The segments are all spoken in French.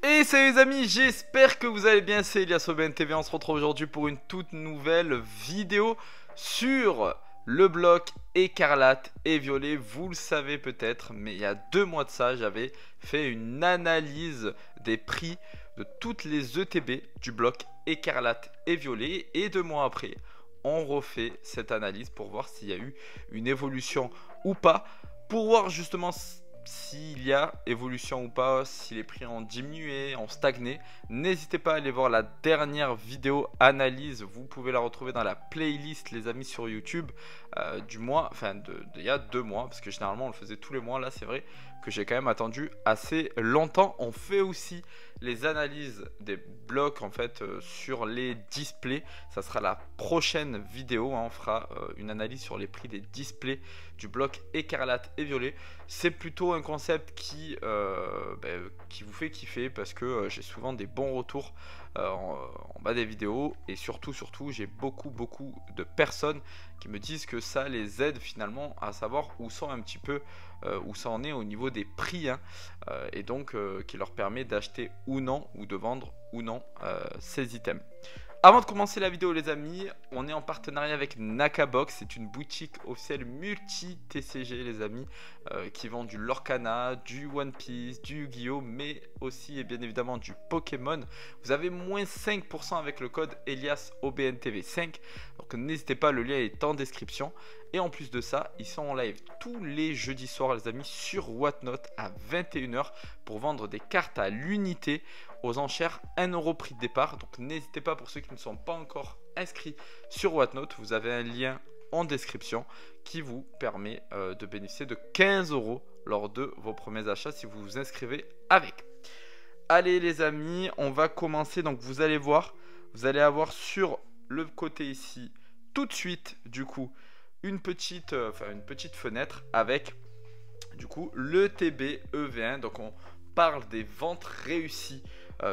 Et salut les amis, j'espère que vous allez bien, c'est Elias OBNTV, on se retrouve aujourd'hui pour une toute nouvelle vidéo sur le bloc écarlate et violet. Vous le savez peut-être, mais il y a 2 mois de ça, j'avais fait une analyse des prix de toutes les ETB du bloc écarlate et violet. Et 2 mois après, on refait cette analyse pour voir s'il y a eu une évolution ou pas, pour voir justement s'il y a évolution ou pas, si les prix ont diminué, ont stagné. N'hésitez pas à aller voir la dernière vidéo analyse, vous pouvez la retrouver dans la playlist les amis sur YouTube du mois, enfin il y a 2 mois, parce que généralement on le faisait tous les mois. Là c'est vrai que j'ai quand même attendu assez longtemps. On fait aussi les analyses des blocs en fait sur les displays, ça sera la prochaine vidéo, hein. On fera une analyse sur les prix des displays du bloc écarlate et violet. C'est plutôt un concept qui vous fait kiffer, parce que j'ai souvent des bons retours en bas des vidéos, et surtout j'ai beaucoup de personnes qui me disent que ça les aide finalement à savoir où sont un petit peu où ça en est au niveau des prix, hein, et donc qui leur permet d'acheter ou non, ou de vendre ou non ces items. Avant de commencer la vidéo les amis, on est en partenariat avec Nakabox, c'est une boutique officielle multi-TCG les amis, qui vend du Lorcana, du One Piece, du Yu-Gi-Oh, mais aussi et bien évidemment du Pokémon. Vous avez moins 5% avec le code EliasOBNTV5, donc n'hésitez pas, le lien est en description. Et en plus de ça, ils sont en live tous les jeudis soirs les amis sur Whatnot à 21 h pour vendre des cartes à l'unité aux enchères 1 € prix de départ. Donc n'hésitez pas, pour ceux qui ne sont pas encore inscrits sur Whatnot, vous avez un lien en description qui vous permet de bénéficier de 15 € lors de vos premiers achats si vous vous inscrivez avec. Allez les amis, on va commencer. Donc vous allez voir, vous allez avoir sur le côté ici tout de suite du coup une petite fenêtre avec du coup le TB EV1. Donc on parle des ventes réussies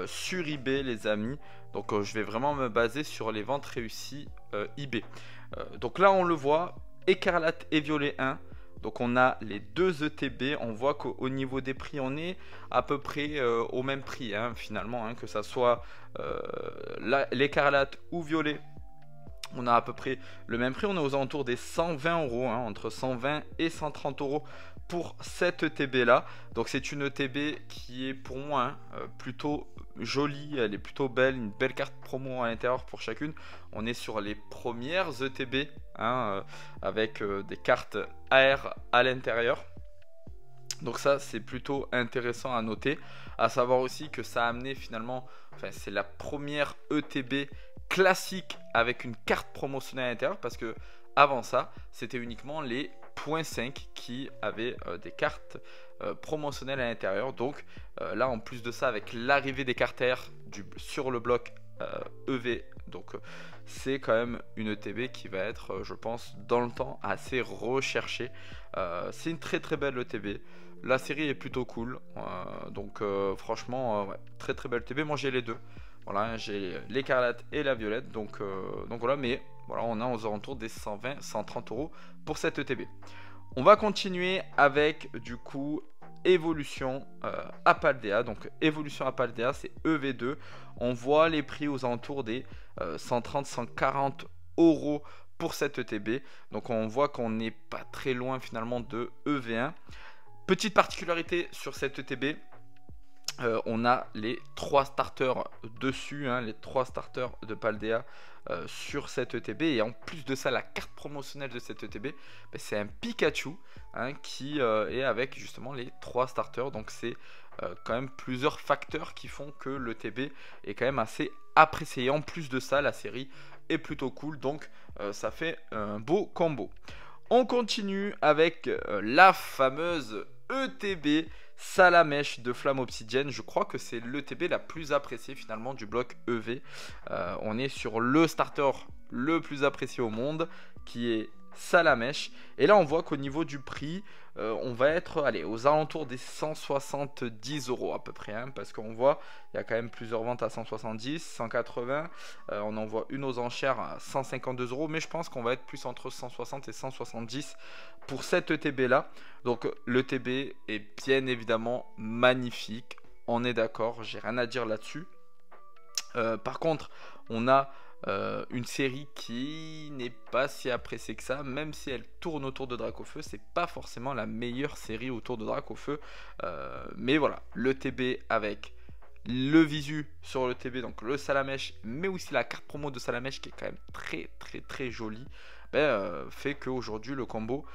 sur eBay les amis. Donc je vais vraiment me baser sur les ventes réussies eBay. Donc là on le voit, écarlate et violet 1. Donc on a les 2 ETB, on voit qu'au niveau des prix on est à peu près au même prix, hein, finalement, hein, que ça soit l'écarlate ou violet. On a à peu près le même prix, on est aux alentours des 120 €, hein, entre 120 et 130 € pour cette ETB là. Donc c'est une ETB qui est pour moi plutôt jolie, elle est plutôt belle, une belle carte promo à l'intérieur pour chacune. On est sur les premières ETB, hein, avec des cartes AR à l'intérieur. Donc ça c'est plutôt intéressant à noter, à savoir aussi que ça a amené finalement, enfin c'est la première ETB classique avec une carte promotionnelle à l'intérieur, parce que avant ça c'était uniquement les .5 qui avaient des cartes promotionnelles à l'intérieur. Donc là en plus de ça, avec l'arrivée des cartes AR sur le bloc EV, donc c'est quand même une ETB qui va être je pense dans le temps assez recherchée. C'est une très belle ETB. La série est plutôt cool, donc franchement ouais, très belle ETB. Moi j'ai les deux. Voilà, j'ai l'écarlate et la violette, donc voilà, mais voilà, on a aux alentours des 120-130 € pour cette ETB. On va continuer avec du coup évolution Apaldea. Donc évolution Apaldea, c'est EV2. On voit les prix aux alentours des 130-140 € pour cette ETB. Donc on voit qu'on n'est pas très loin finalement de EV1. Petite particularité sur cette ETB, on a les 3 starters dessus, hein, les 3 starters de Paldea sur cette ETB. Et en plus de ça, la carte promotionnelle de cette ETB, c'est un Pikachu, hein, qui est avec justement les 3 starters. Donc c'est quand même plusieurs facteurs qui font que l'ETB est quand même assez apprécié. Et en plus de ça, la série est plutôt cool, donc ça fait un beau combo. On continue avec la fameuse ETB Salamèche de Flamme Obsidienne. Je crois que c'est l'ETB la plus appréciée finalement du bloc EV. On est sur le starter le plus apprécié au monde, qui est Salamèche. Et là on voit qu'au niveau du prix, on va être aux alentours des 170 € à peu près, hein, parce qu'on voit il y a quand même plusieurs ventes à 170, 180, on en voit une aux enchères à 152 €, mais je pense qu'on va être plus entre 160 et 170 pour cette ETB là. Donc l'ETB est bien évidemment magnifique, on est d'accord, j'ai rien à dire là-dessus. Par contre, on a une série qui n'est pas si appréciée que ça, même si elle tourne autour de Dracofeu, c'est pas forcément la meilleure série autour de Dracofeu. Mais voilà, le TB avec le visu sur le TB, donc le Salamèche, mais aussi la carte promo de Salamèche qui est quand même très jolie, fait qu'aujourd'hui le combo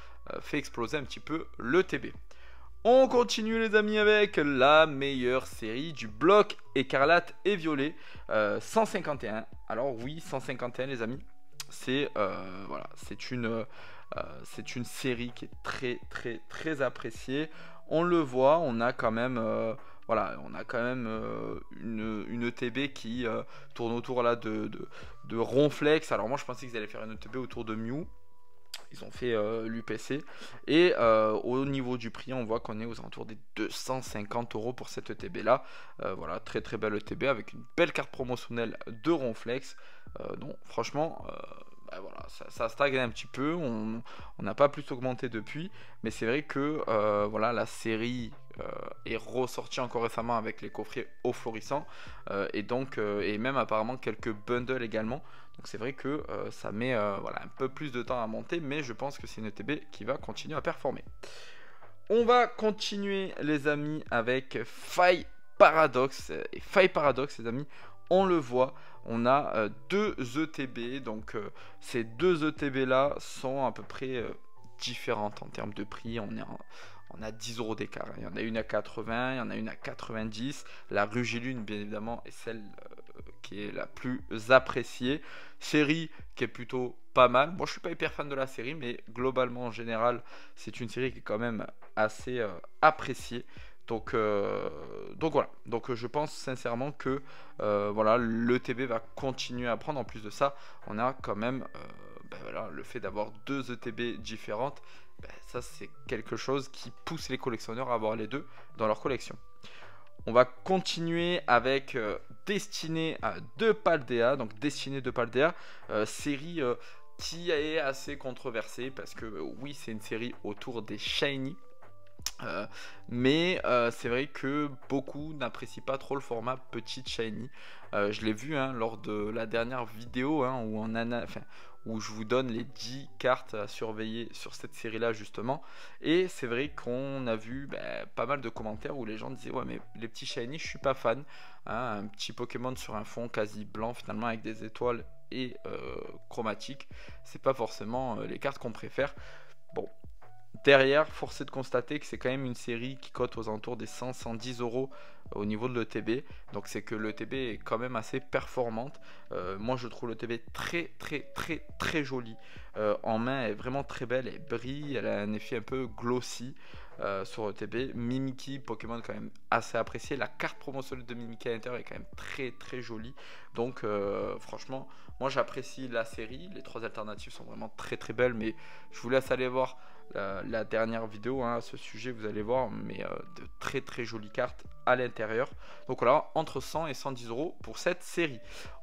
fait exploser un petit peu le TB. On continue les amis avec la meilleure série du bloc écarlate et violet, 151. Alors oui, 151 les amis, c'est voilà, c'est une série qui est très appréciée. On le voit, on a quand même voilà, on a quand même une ETB qui tourne autour là de Ronflex. Alors moi je pensais qu'ils allaient faire une ETB autour de Mew. Ils ont fait l'UPC. Et au niveau du prix, on voit qu'on est aux alentours des 250 € pour cette ETB là. Voilà, très belle ETB avec une belle carte promotionnelle de Ronflex. Donc franchement, voilà, ça stagne un petit peu. On n'a pas plus augmenté depuis. Mais c'est vrai que voilà, la série est ressortie encore récemment avec les coffrets au florissant. Et donc, et même apparemment quelques bundles également. Donc c'est vrai que ça met voilà, un peu plus de temps à monter, mais je pense que c'est une ETB qui va continuer à performer. On va continuer les amis avec Faille Paradox. Et Faille Paradox les amis, on le voit, on a deux ETB. Donc ces deux ETB là sont à peu près différentes en termes de prix. On a 10 € d'écart. Il y en a une à 80, il y en a une à 90. La Rugilune, bien évidemment, est celle qui est la plus appréciée. Série qui est plutôt pas mal. Moi, je suis pas hyper fan de la série, mais globalement, en général, c'est une série qui est quand même assez appréciée. Donc voilà. Donc je pense sincèrement que voilà, l'ETB va continuer à prendre. En plus de ça, on a quand même voilà, le fait d'avoir deux ETB différentes. Ça c'est quelque chose qui pousse les collectionneurs à avoir les deux dans leur collection. On va continuer avec Destinée de Paldea. Donc Destinée de Paldea, série qui est assez controversée parce que oui, c'est une série autour des shiny. Mais c'est vrai que beaucoup n'apprécient pas trop le format petite shiny. Je l'ai vu lors de la dernière vidéo où je vous donne les 10 cartes à surveiller sur cette série là justement. Et c'est vrai qu'on a vu pas mal de commentaires où les gens disaient ouais mais les petits shiny je suis pas fan. Un petit Pokémon sur un fond quasi blanc finalement avec des étoiles et chromatiques, c'est pas forcément les cartes qu'on préfère. Bon, derrière, force est de constater que c'est quand même une série qui cote aux alentours des 100-110 € au niveau de l'ETB. Donc c'est que l'ETB est quand même assez performante. Moi je trouve l'ETB très jolie. En main elle est vraiment très belle, elle brille, elle a un effet un peu glossy sur l'ETB. Mimikyu, Pokémon quand même assez apprécié. La carte promotionnelle de Mimikyu à l'intérieur est quand même très jolie. Donc franchement, moi j'apprécie la série. Les trois alternatives sont vraiment très belles. Mais je vous laisse aller voir la dernière vidéo à ce sujet, vous allez voir, mais de très jolies cartes à l'intérieur. Donc voilà, entre 100 et 110 € pour cette série.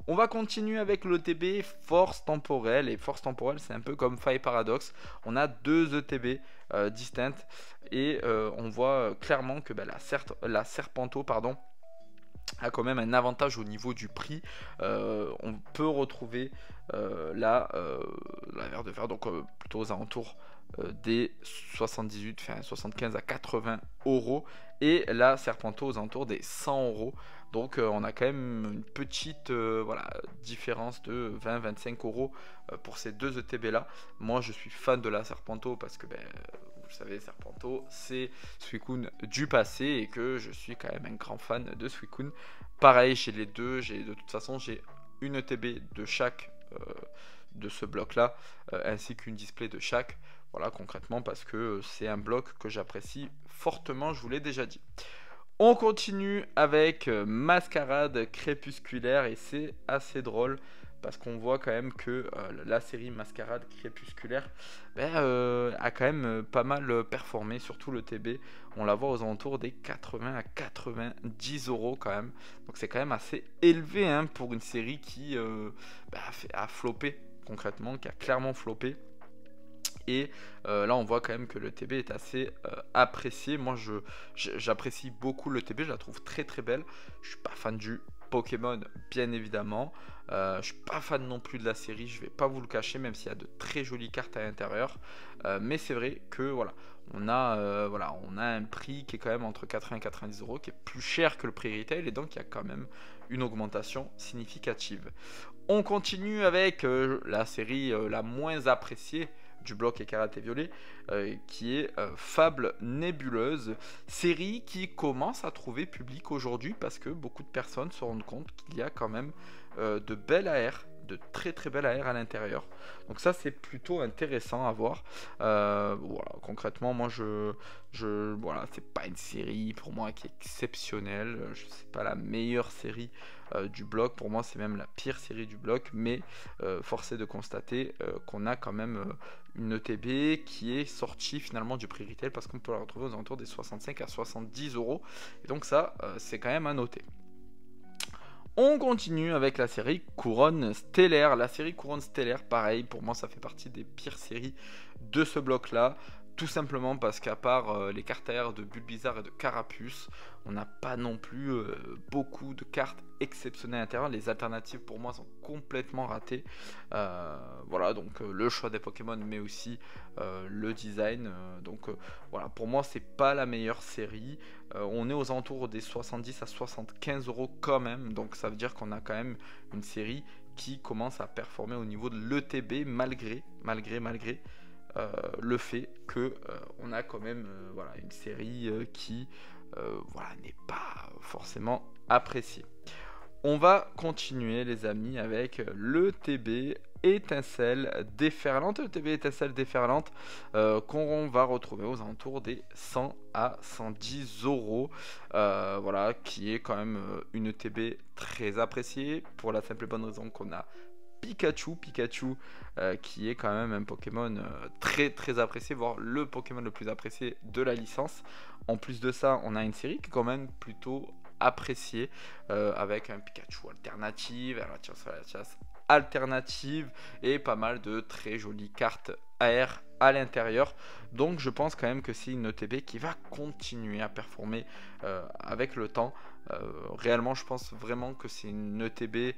On va continuer avec l'ETB Force Temporelle. Et Force Temporelle, c'est un peu comme Faille Paradox. On a deux ETB distinctes. Et on voit clairement que la Serpento, pardon, a quand même un avantage au niveau du prix. On peut retrouver la verre de fer, donc plutôt aux alentours des 75 à 80 € et la Serpento aux alentours des 100 €. Donc on a quand même une petite voilà, différence de 20-25 € pour ces deux ETB là. Moi je suis fan de la Serpento parce que vous savez, Serpento c'est Suicune du passé et que je suis quand même un grand fan de Suicune. Pareil chez les deux, de toute façon j'ai une ETB de chaque de ce bloc là ainsi qu'une display de chaque. Voilà, concrètement parce que c'est un bloc que j'apprécie fortement, je vous l'ai déjà dit. On continue avec Mascarade Crépusculaire et c'est assez drôle parce qu'on voit quand même que la série Mascarade Crépusculaire a quand même pas mal performé, surtout le TB. On la voit aux alentours des 80 à 90 € quand même. Donc c'est quand même assez élevé pour une série qui a floppé concrètement, qui a clairement floppé. Et là on voit quand même que le TB est assez apprécié. Moi j'apprécie beaucoup le TB, je la trouve très très belle. Je suis pas fan du Pokémon bien évidemment, je suis pas fan non plus de la série, je vais pas vous le cacher, même s'il y a de très jolies cartes à l'intérieur, mais c'est vrai que voilà, on a un prix qui est quand même entre 80 et 90 euros, qui est plus cher que le prix retail, et donc il y a quand même une augmentation significative. On continue avec la série la moins appréciée du bloc Écarlate et Violet, qui est Fable Nébuleuse, série qui commence à trouver public aujourd'hui parce que beaucoup de personnes se rendent compte qu'il y a quand même de belles AR, de très très belles AR à l'intérieur. Donc ça c'est plutôt intéressant à voir. Voilà, concrètement moi voilà, c'est pas une série pour moi qui est exceptionnelle, c'est pas la meilleure série du bloc, pour moi c'est même la pire série du bloc, mais force est de constater qu'on a quand même une ETB qui est sortie finalement du prix retail parce qu'on peut la retrouver aux alentours des 65 à 70 euros, et donc ça c'est quand même à noter. On continue avec la série Couronne Stellaire. La série Couronne Stellaire, pareil, pour moi ça fait partie des pires séries de ce bloc là. Tout simplement parce qu'à part les cartes AR de Bulbizarre et de Carapuce, on n'a pas non plus beaucoup de cartes exceptionnelles à l'intérieur. Les alternatives pour moi sont complètement ratées. Voilà, donc le choix des Pokémon, mais aussi le design. Voilà, pour moi c'est pas la meilleure série. On est aux alentours des 70 à 75 euros quand même. Donc ça veut dire qu'on a quand même une série qui commence à performer au niveau de l'ETB malgré le fait que on a quand même voilà, une série qui voilà, n'est pas forcément appréciée. On va continuer les amis avec le TB Étincelle Déferlante. Le TB Étincelle Déferlante qu'on va retrouver aux alentours des 100 à 110 euros. Voilà, qui est quand même une TB très appréciée pour la simple et bonne raison qu'on a Pikachu qui est quand même un Pokémon très très apprécié, voire le Pokémon le plus apprécié de la licence. En plus de ça, on a une série qui est quand même plutôt appréciée avec un Pikachu alternative, la chasse alternative et pas mal de très jolies cartes AR à l'intérieur. Donc je pense quand même que c'est une ETB qui va continuer à performer avec le temps. Réellement je pense vraiment que c'est une ETB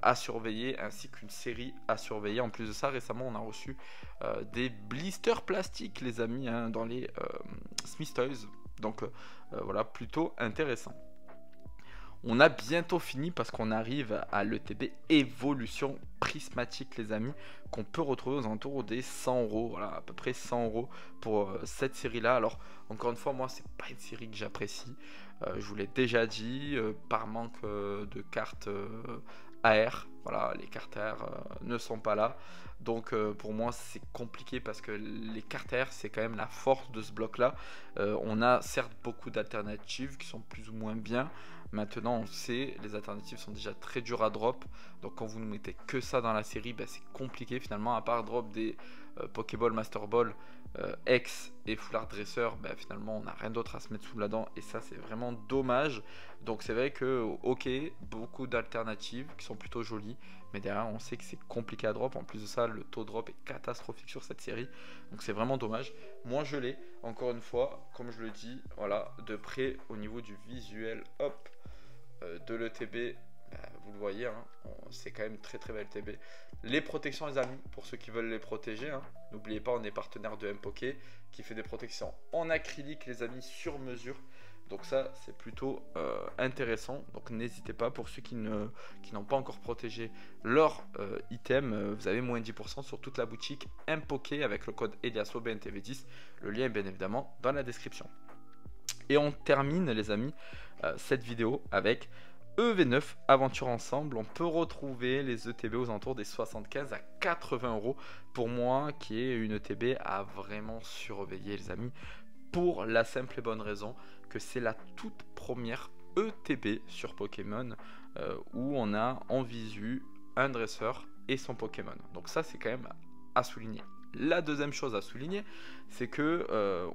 à surveiller, ainsi qu'une série à surveiller. En plus de ça, récemment on a reçu des blisters plastiques les amis, hein, dans les Smith Toys. Donc voilà, plutôt intéressant. On a bientôt fini parce qu'on arrive à l'ETB Évolution Prismatique les amis, qu'on peut retrouver aux alentours des 100 euros, voilà, à peu près 100 euros pour cette série là. Alors encore une fois, moi c'est pas une série que j'apprécie, je vous l'ai déjà dit, par manque de cartes AR, voilà, les cartes AR ne sont pas là. Donc pour moi c'est compliqué parce que les cartes AR c'est quand même la force de ce bloc là. On a certes beaucoup d'alternatives qui sont plus ou moins bien. Maintenant on sait, les alternatives sont déjà très dures à drop. Donc quand vous ne mettez que ça dans la série, bah, c'est compliqué finalement. À part drop des Pokéball, Master Ball, X et Foulard Dresseur, bah, finalement on n'a rien d'autre à se mettre sous la dent. Et ça c'est vraiment dommage. Donc c'est vrai que ok, beaucoup d'alternatives qui sont plutôt jolies, mais derrière on sait que c'est compliqué à drop. En plus de ça, le taux drop est catastrophique sur cette série, donc c'est vraiment dommage. Moi je l'ai, encore une fois, comme je le dis, voilà, de près au niveau du visuel, hop, de l'ETB, bah, vous le voyez, hein, c'est quand même très très belle ETB. Les protections les amis, pour ceux qui veulent les protéger, hein, n'oubliez pas, on est partenaire de M-Poké qui fait des protections en acrylique les amis, sur mesure. Donc ça c'est plutôt intéressant, donc n'hésitez pas. Pour ceux qui n'ont pas encore protégé leur item, vous avez moins 10% sur toute la boutique M-Poké avec le code EliasOBNTV10. Le lien est bien évidemment dans la description. Et on termine les amis cette vidéo avec EV9 Aventure Ensemble. On peut retrouver les ETB aux alentours des 75 à 80 euros. Pour moi qui est une ETB à vraiment surveiller les amis, pour la simple et bonne raison que c'est la toute première ETB sur Pokémon où on a en visu un dresseur et son Pokémon. Donc ça c'est quand même à souligner. La deuxième chose à souligner, c'est que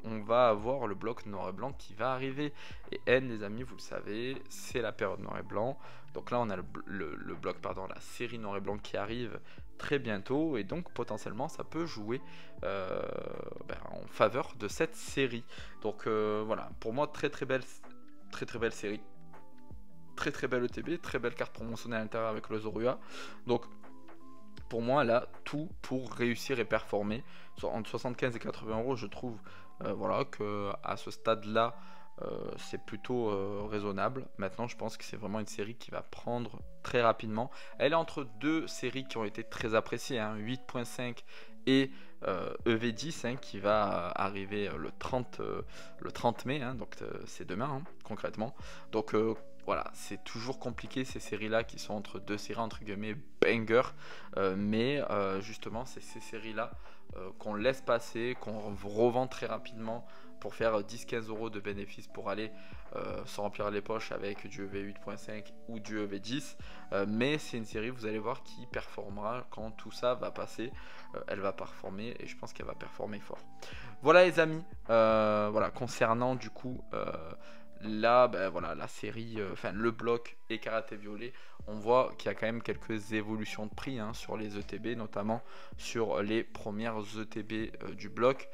on va avoir le bloc noir et blanc qui va arriver. Et N, les amis, vous le savez, c'est la période noir et blanc. Donc là, on a le bloc, pardon, la série noir et blanc qui arrive très bientôt. Et donc, potentiellement, ça peut jouer en faveur de cette série. Donc voilà, pour moi, très belle série. Très belle ETB, très belle carte promotionnelle à l'intérieur avec le Zorua. Donc pour moi, elle a tout pour réussir et performer. Entre 75 et 80 euros, je trouve voilà, que à ce stade-là, c'est plutôt raisonnable. Maintenant, je pense que c'est vraiment une série qui va prendre très rapidement. Elle est entre deux séries qui ont été très appréciées, hein, 8.5 et EV10 hein, qui va arriver le 30 mai, hein, donc c'est demain hein, concrètement. Donc voilà, c'est toujours compliqué ces séries-là qui sont entre deux séries entre guillemets banger, mais justement c'est ces séries-là qu'on laisse passer, qu'on revend très rapidement pour faire 10-15 euros de bénéfices pour aller se remplir les poches avec du EV8.5 ou du EV10, mais c'est une série, vous allez voir, qui performera quand tout ça va passer. Elle va performer et je pense qu'elle va performer fort. Voilà les amis, voilà, concernant du coup là, voilà, la série, enfin le bloc écarlate et violet, on voit qu'il y a quand même quelques évolutions de prix hein, sur les ETB, notamment sur les premières ETB du bloc.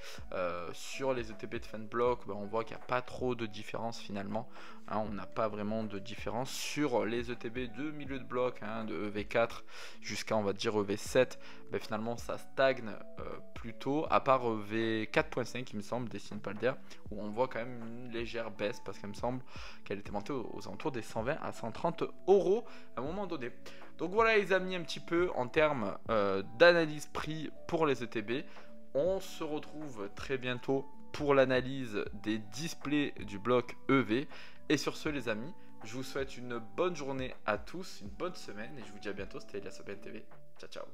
Sur les ETB de fin de bloc, on voit qu'il n'y a pas trop de différence finalement. Hein, on n'a pas vraiment de différence sur les ETB de milieu de bloc, hein, de EV4 jusqu'à on va dire EV7. Finalement, ça stagne plutôt, à part EV4.5, il me semble, Destiny Paldea, où on voit quand même une légère baisse parce qu'il me semble qu'elle était montée aux alentours des 120 à 130 euros à un moment donné. Donc voilà les amis, un petit peu en termes d'analyse prix pour les ETB. On se retrouve très bientôt pour l'analyse des displays du bloc EV. Et sur ce les amis, je vous souhaite une bonne journée à tous, une bonne semaine et je vous dis à bientôt. C'était Elias OBN TV. Ciao ciao.